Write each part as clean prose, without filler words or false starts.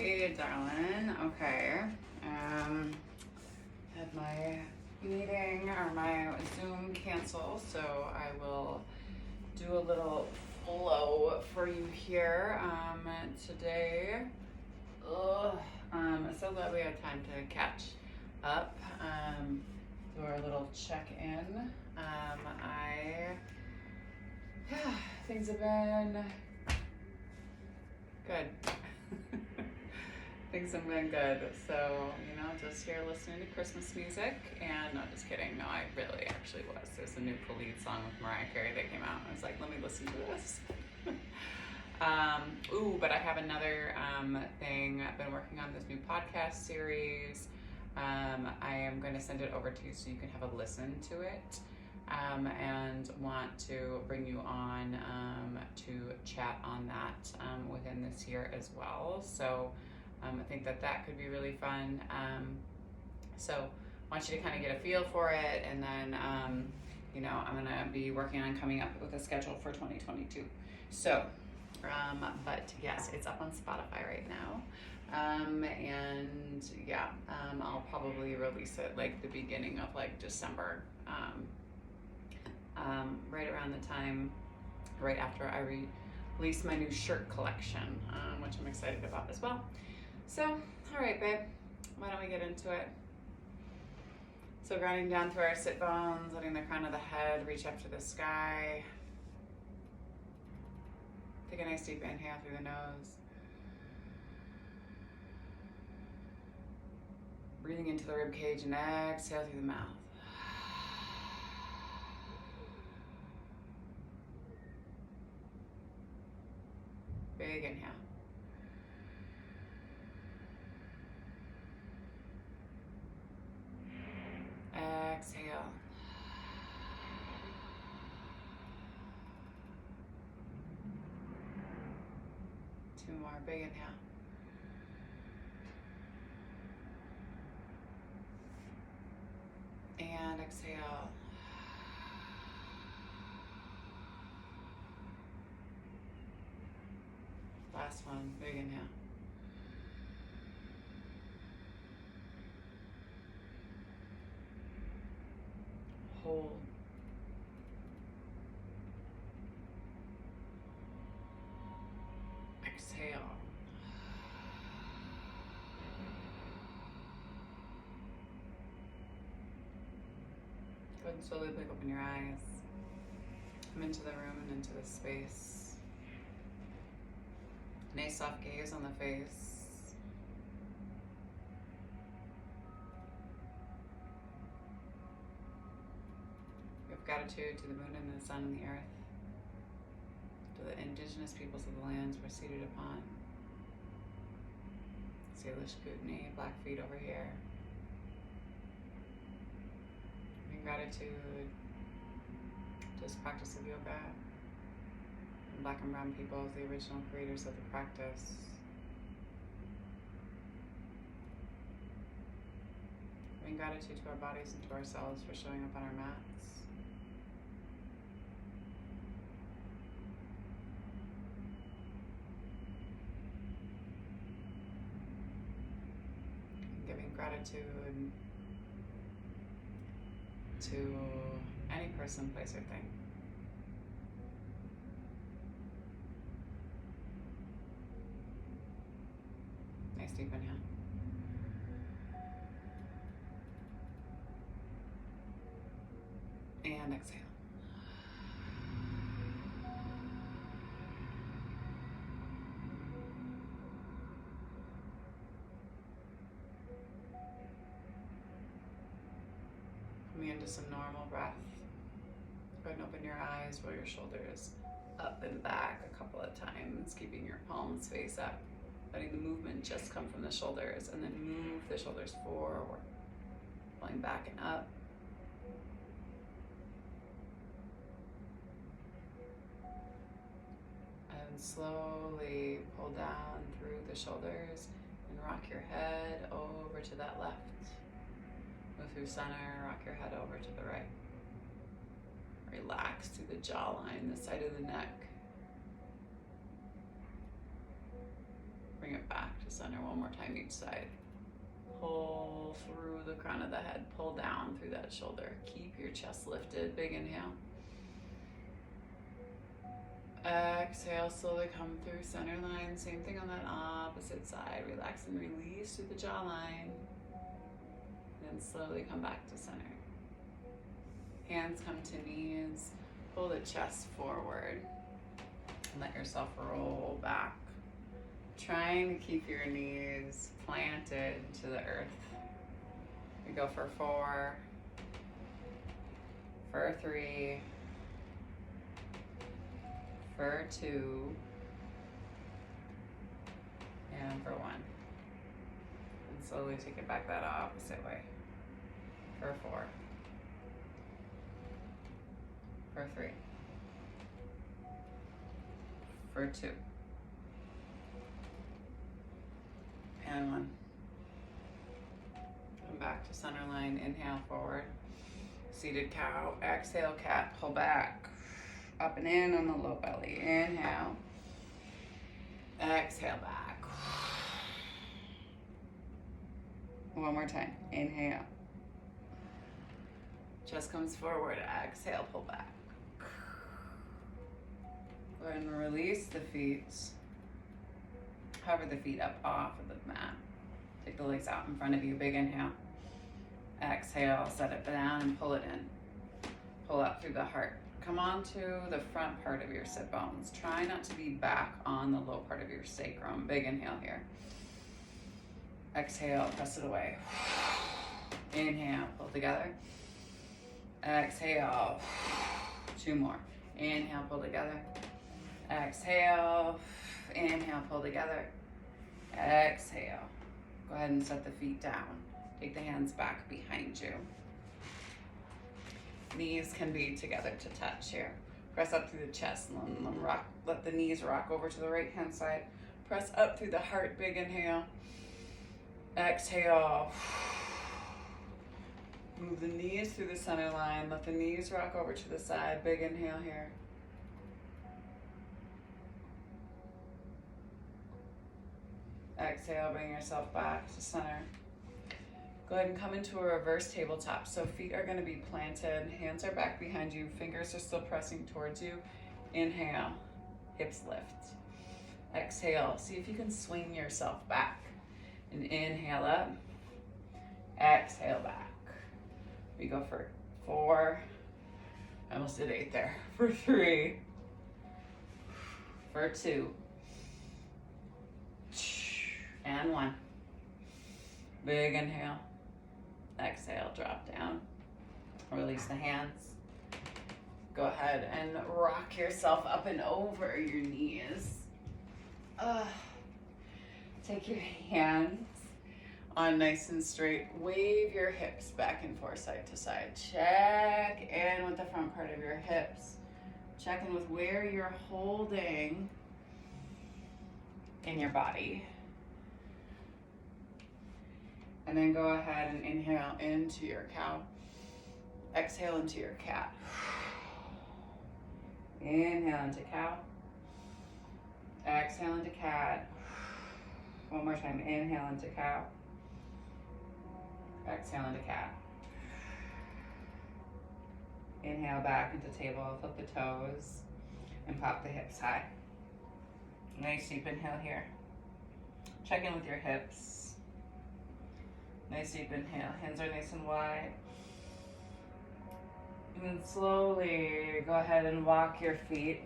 Hey, darling. Okay. Had my meeting or my Zoom cancel, so I will do a little flow for you here today. So glad we have time to catch up. Do our little check-in. Things have been good. Things have been good. So, just here listening to Christmas music. And no, just kidding. No, I really actually was. There's a new Khalid song with Mariah Carey that came out. I was like, let me listen to this. But I have another thing. I've been working on this new podcast series. I am going to send it over to you so you can have a listen to it. And want to bring you on to chat on that within this year as well. So I think that could be really fun. So I want you to kind of get a feel for it, and then I'm going to be working on coming up with a schedule for 2022. So, but yes, it's up on Spotify right now. I'll probably release it like the beginning of like December. Right around the time, right after I release my new shirt collection, which I'm excited about as well. So, all right, babe, why don't we get into it? So grounding down through our sit bones, letting the crown of the head reach up to the sky. Take a nice deep inhale through the nose. Breathing into the rib cage and exhale through the mouth. Big inhale. Exhale. Two more. Big inhale. And exhale. Last one. Big inhale. Hold. Exhale. Go ahead and slowly blink open your eyes. Come into the room and into the space. Nice soft gaze on the face. Gratitude to the moon and the sun and the earth, to the indigenous peoples of the lands we're seated upon. Salish Kootenai, Blackfeet over here. In gratitude to this practice of yoga, and Black and brown peoples, the original creators of the practice. In gratitude to our bodies and to ourselves for showing up on our mats. Gratitude to any person, place, or thing. Nice deep inhale. And exhale. Coming into some normal breath. Go ahead and open your eyes, roll your shoulders up and back a couple of times, keeping your palms face up. Letting the movement just come from the shoulders, and then move the shoulders forward. Pulling back and up. And slowly pull down through the shoulders and rock your head over to that left. Move through center, rock your head over to the right. Relax through the jawline, the side of the neck. Bring it back to to center one more time each side. Pull through the crown of the head, pull down through that shoulder. Keep your chest lifted, big inhale. Exhale, slowly come through center line. Same thing on that opposite side. Relax and release through the jawline. Then slowly come back to center. Hands come to knees. Pull the chest forward. And let yourself roll back. Trying to keep your knees planted to the earth. We go for 4, for 3, for 2, and for 1. And slowly take it back that opposite way. For 4, for 3, for 2, and 1. Come back to center line. Inhale, forward. Seated cow. Exhale, cat. Pull back. Up and in on the low belly. Inhale. Exhale, back. One more time. Inhale. Chest comes forward. Exhale, pull back. Go ahead and release the feet. Hover the feet up off of the mat. Take the legs out in front of you. Big inhale. Exhale, set it down and pull it in. Pull up through the heart. Come on to the front part of your sit bones. Try not to be back on the low part of your sacrum. Big inhale here. Exhale, press it away. Inhale, pull together. Exhale. 2 more. Inhale, pull together. Exhale. Inhale, pull together. Exhale. Go ahead and set the feet down. Take the hands back behind you. Knees can be together to touch here. Press up through the chest and let the knees rock over to the right hand side. Press up through the heart, big inhale. Exhale. Move the knees through the center line. Let the knees rock over to the side. Big inhale here. Exhale, bring yourself back to center. Go ahead and come into a reverse tabletop. So feet are gonna be planted, hands are back behind you, fingers are still pressing towards you. Inhale, hips lift. Exhale, see if you can swing yourself back. And inhale up, exhale back. We go for 4, I almost did 8 there. For 3, for 2, and 1. Big inhale. Exhale, drop down. Release the hands. Go ahead and rock yourself up and over your knees. Take your hands on nice and straight. Wave your hips back and forth, side to side. Check in with the front part of your hips. Check in with where you're holding in your body. And then go ahead and inhale into your cow. Exhale into your cat. Inhale into cow. Exhale into cat. One more time. Inhale into cow. Exhale into cat. Inhale back into table. Flip the toes and pop the hips high. Nice deep inhale here. Check in with your hips. Nice deep inhale. Hands are nice and wide. And then slowly go ahead and walk your feet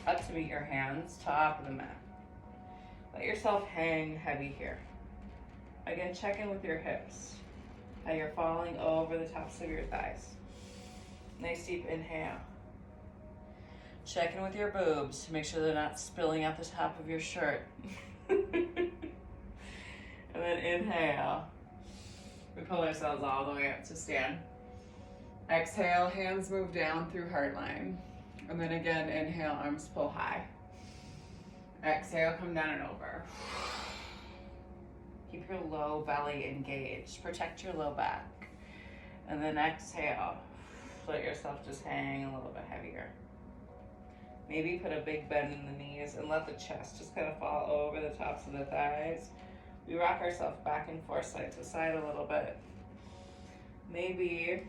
up to meet your hands, top of the mat. Let yourself hang heavy here. Again, check in with your hips. How you're falling over the tops of your thighs. Nice deep inhale. Check in with your boobs to make sure they're not spilling out the top of your shirt. And then inhale. We pull ourselves all the way up to stand. Exhale, hands move down through heart line. And then again, inhale, arms pull high. Exhale, come down and over. Keep your low belly engaged. Protect your low back. And then exhale. Let yourself just hang a little bit heavier. Maybe put a big bend in the knees and let the chest just kind of fall over the tops of the thighs. We rock ourselves back and forth side to side a little bit. Maybe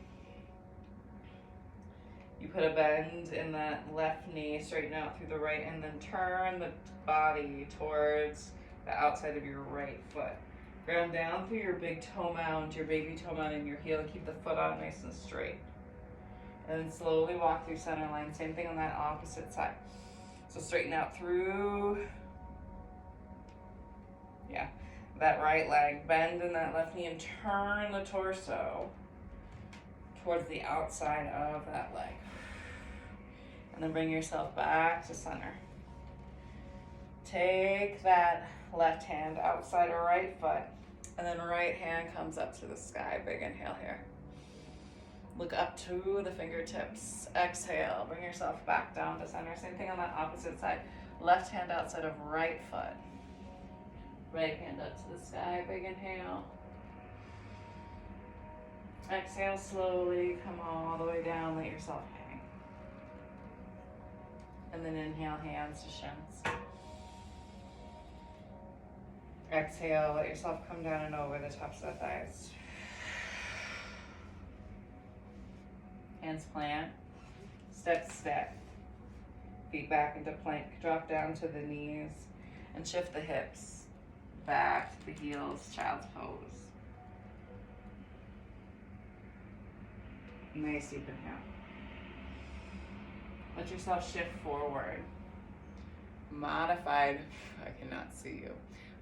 you put a bend in that left knee, straighten out through the right, and then turn the body towards the outside of your right foot. Ground down through your big toe mound, your baby toe mound in your heel, and keep the foot on nice and straight. And then slowly walk through center line. Same thing on that opposite side. So straighten out through, that right leg. Bend in that left knee and turn the torso towards the outside of that leg. And then bring yourself back to center. Take that left hand outside of right foot, and then right hand comes up to the sky. Big inhale here. Look up to the fingertips. Exhale, bring yourself back down to center. Same thing on that opposite side. Left hand outside of right foot. Right hand up to the sky. Big inhale. Exhale slowly, come all the way down, let yourself hang. And then inhale, hands to shins. Exhale, let yourself come down and over the tops of the thighs. Hands plant, step. Feet back into plank, drop down to the knees, and shift the hips back to the heels, child's pose. Nice deep inhale. Let yourself shift forward. Modified, I cannot see you.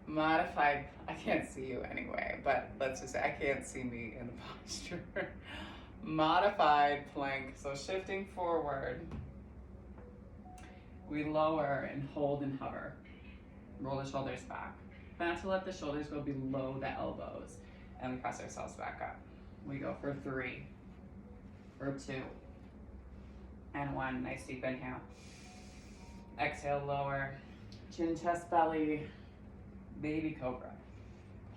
Modified, I can't see you anyway, but let's just say I can't see me in the posture. Modified plank, so shifting forward. We lower and hold and hover. Roll the shoulders back. Not to let the shoulders go below the elbows. And we press ourselves back up. We go for 3, for 2, and 1. Nice deep inhale. Exhale, lower. Chin, chest, belly, baby cobra.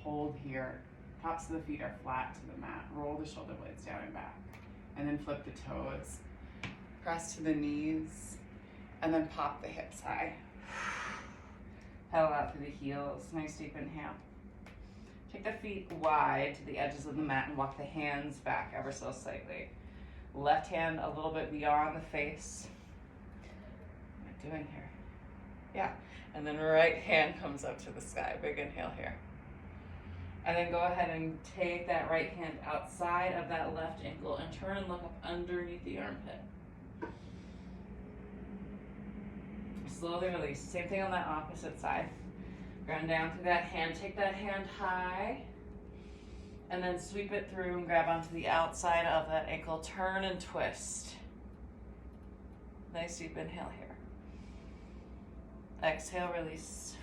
Hold here. Tops of the feet are flat to the mat. Roll the shoulder blades down and back. And then flip the toes. Press to the knees. And then pop the hips high. Pedal out through the heels. Nice deep inhale. Take the feet wide to the edges of the mat and walk the hands back ever so slightly. Left hand a little bit beyond the face. What am I doing here? Yeah. And then right hand comes up to the sky. Big inhale here. And then go ahead and take that right hand outside of that left ankle and turn and look up underneath the armpit. Slowly release. Same thing on that opposite side. Ground down through that hand. Take that hand high. And then sweep it through and grab onto the outside of that ankle. Turn and twist. Nice deep inhale here. Exhale, release.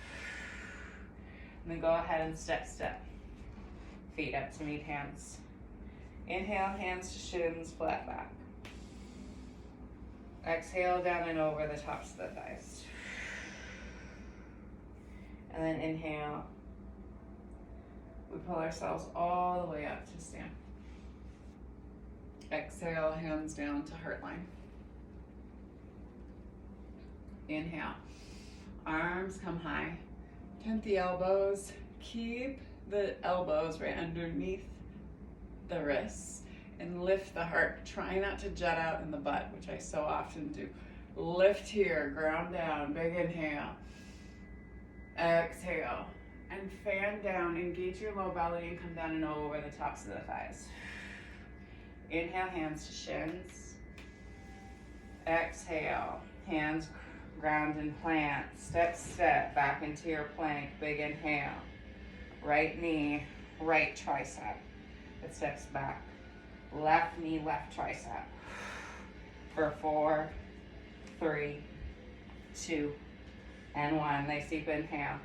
And then go ahead and step. Feet up to meet hands. Inhale, hands to shins, flat back. Exhale, down and over the tops of the thighs. And then inhale. We pull ourselves all the way up to stand. Exhale, hands down to heart line. Inhale. Arms come high. Tent the elbows. Keep the elbows right underneath the wrists. And lift the heart. Try not to jet out in the butt, which I so often do. Lift here, ground down, big inhale. Exhale. And fan down, engage your low belly and come down and over the tops of the thighs. Inhale, hands to shins. Exhale, hands ground and plant. Step, back into your plank, big inhale. Right knee, right tricep. It steps back. Left knee, left tricep. For 4, 3, 2, and 1. Nice deep inhale.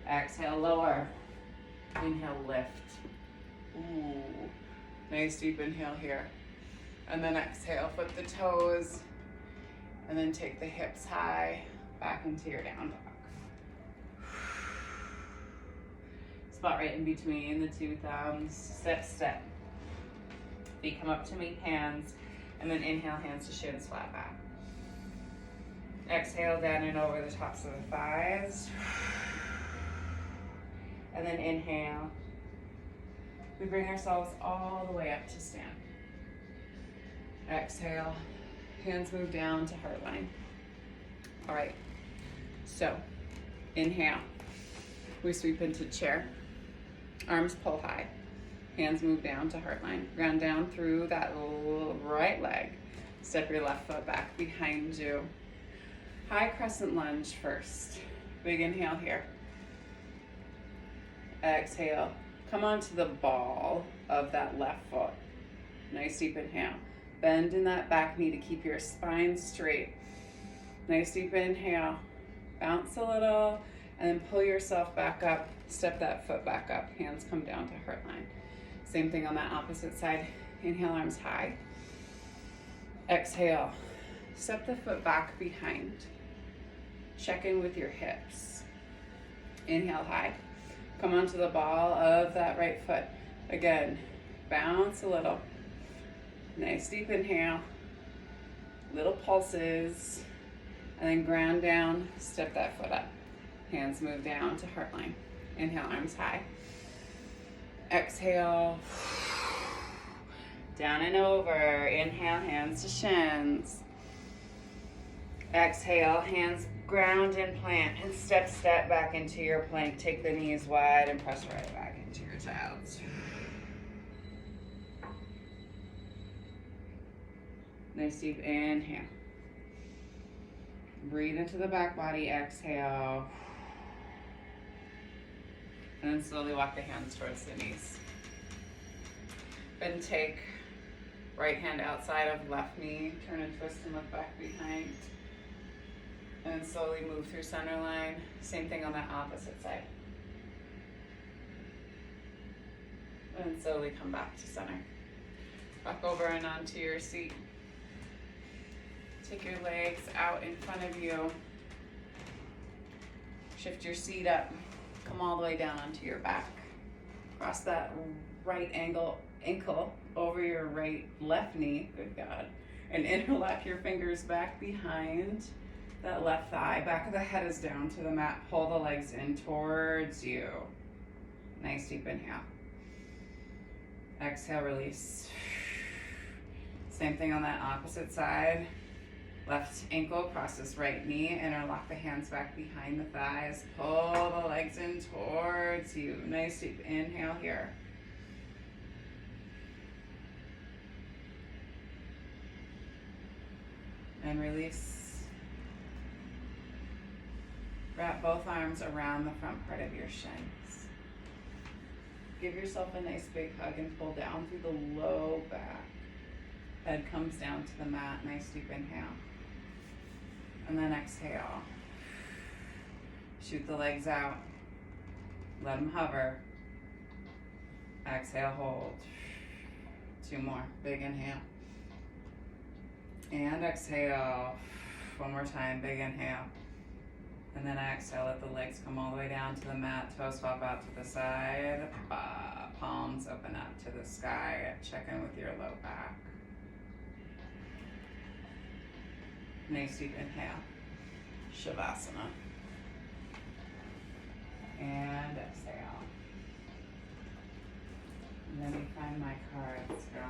Exhale, lower. Inhale, lift. Ooh. Nice deep inhale here. And then exhale, flip the toes. And then take the hips high, back into your down dog. Spot right in between the two thumbs. Step. Feet come up to meet hands. And then inhale, hands to shins, flat back. Exhale down and over the tops of the thighs. And then inhale. We bring ourselves all the way up to stand. Exhale. Hands move down to heart line. All right. So, inhale. We sweep into chair. Arms pull high. Hands move down to heart line. Ground down through that right leg. Step your left foot back behind you. High crescent lunge first. Big inhale here. Exhale. Come onto the ball of that left foot. Nice deep inhale. Bend in that back knee to keep your spine straight. Nice deep inhale. Bounce a little and then pull yourself back up. Step that foot back up. Hands come down to heart line. Same thing on that opposite side. Inhale, arms high. Exhale. Step the foot back behind. Check in with your hips. Inhale high. Come onto the ball of that right foot. Again, bounce a little. Nice deep inhale. Little pulses. And then ground down, step that foot up. Hands move down to heart line. Inhale, arms high. Exhale. Down and over. Inhale, hands to shins. Exhale, hands ground and plant. And step back into your plank. Take the knees wide and press right back into your child's. Nice deep inhale. Breathe into the back body, exhale. And then slowly walk the hands towards the knees. Then take right hand outside of left knee, turn and twist and look back behind. And then slowly move through center line. Same thing on that opposite side. And then slowly come back to center. Walk over and onto your seat. Take your legs out in front of you. Shift your seat up. Come all the way down onto your back. Cross that right ankle over your left knee. Good God. And interlock your fingers back behind that left thigh. Back of the head is down to the mat. Pull the legs in towards you. Nice deep inhale. Exhale, release. Same thing on that opposite side. Left ankle crosses right knee. Interlock the hands back behind the thighs. Pull the legs in towards you. Nice deep inhale here. And release. Wrap both arms around the front part of your shins. Give yourself a nice big hug and pull down through the low back. Head comes down to the mat. Nice deep inhale. And then exhale. Shoot the legs out. Let them hover. Exhale, hold. 2 more. Big inhale. And exhale. 1 more time. Big inhale. And then exhale. Let the legs come all the way down to the mat. Toes swap out to the side. Palms open up to the sky. Check in with your low back. Nice deep inhale. Shavasana. And exhale. And then we find my cards. Go.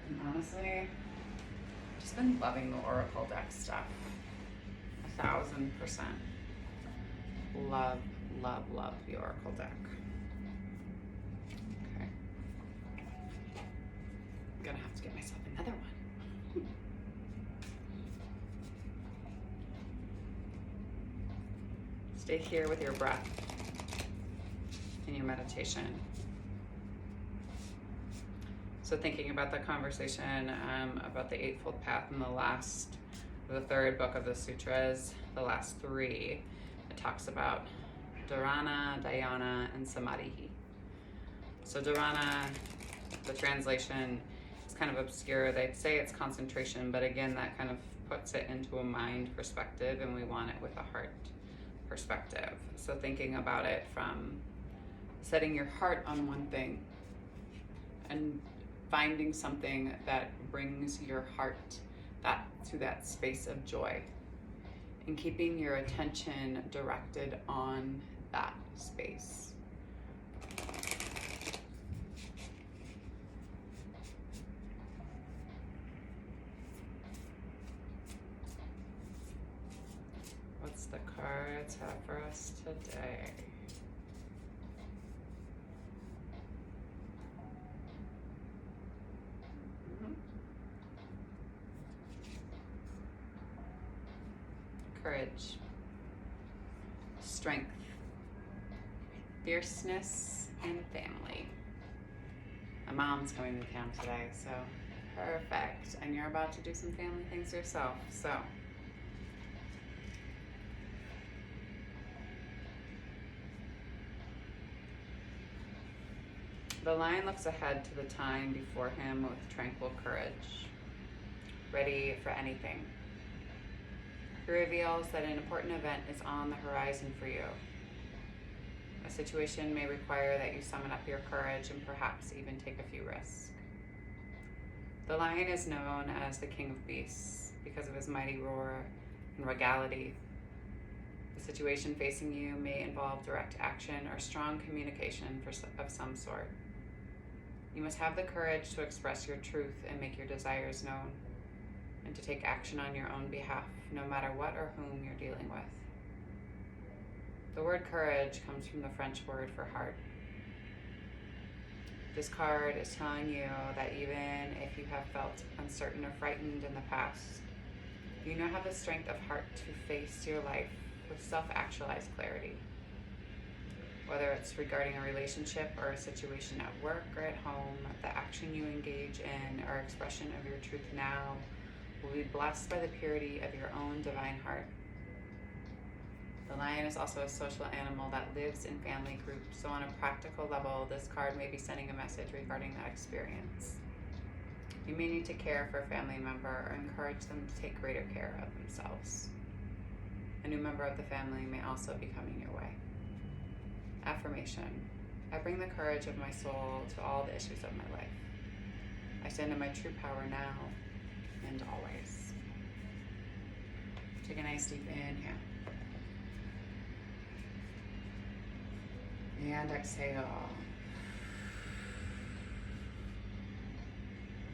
And honestly, I've just been loving the Oracle deck stuff. 1000%. Love, love, love the Oracle deck. Gonna have to get myself another one. Stay here with your breath in your meditation. So thinking about the conversation about the Eightfold Path in the third book of the sutras, the last 3, it talks about dharana, dhyana, and samadhi. So dharana, the translation, kind of obscure. They say it's concentration, but again, that kind of puts it into a mind perspective, and we want it with a heart perspective. So thinking about it from setting your heart on one thing and finding something that brings your heart to that space of joy, and keeping your attention directed on that space. What's the cards have for us today? Courage, strength, fierceness, and family. My mom's coming to town today, so perfect. And you're about to do some family things yourself, so. The lion looks ahead to the time before him with tranquil courage, ready for anything. He reveals that an important event is on the horizon for you. A situation may require that you summon up your courage and perhaps even take a few risks. The lion is known as the king of beasts because of his mighty roar and regality. The situation facing you may involve direct action or strong communication of some sort. You must have the courage to express your truth and make your desires known, and to take action on your own behalf, no matter what or whom you're dealing with. The word courage comes from the French word for heart. This card is telling you that even if you have felt uncertain or frightened in the past, you now have the strength of heart to face your life with self-actualized clarity. Whether it's regarding a relationship or a situation at work or at home, the action you engage in or expression of your truth now will be blessed by the purity of your own divine heart. The lion is also a social animal that lives in family groups, so on a practical level, this card may be sending a message regarding that experience. You may need to care for a family member or encourage them to take greater care of themselves. A new member of the family may also be coming your way. Affirmation: I bring the courage of my soul to all the issues of my life. I stand in my true power now and always. Take a nice deep inhale. And exhale.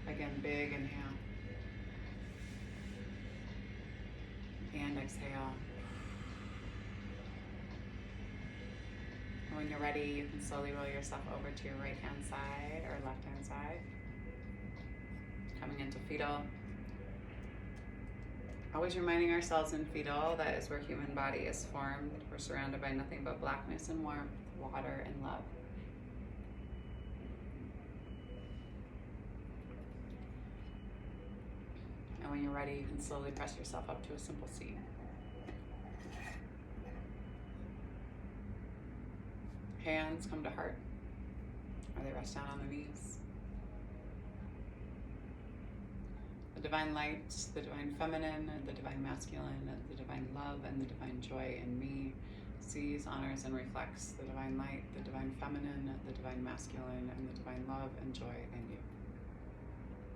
Again, big inhale. And exhale. When you're ready, you can slowly roll yourself over to your right hand side or left hand side. Coming into fetal. Always reminding ourselves in fetal that is where human body is formed. We're surrounded by nothing but blackness and warmth, water and love. And when you're ready, you can slowly press yourself up to a simple seat. Hands come to heart, or they rest down on the knees. The divine light, the divine feminine, the divine masculine, the divine love, and the divine joy in me sees, honors, and reflects the divine light, the divine feminine, the divine masculine, and the divine love and joy in you.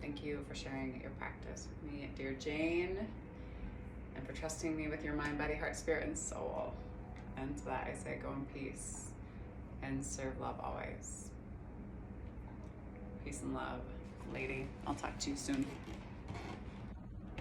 Thank you for sharing your practice with me, dear Jane, and for trusting me with your mind, body, heart, spirit, and soul. And to that I say, go in peace and serve love always. Peace and love, lady. I'll talk to you soon.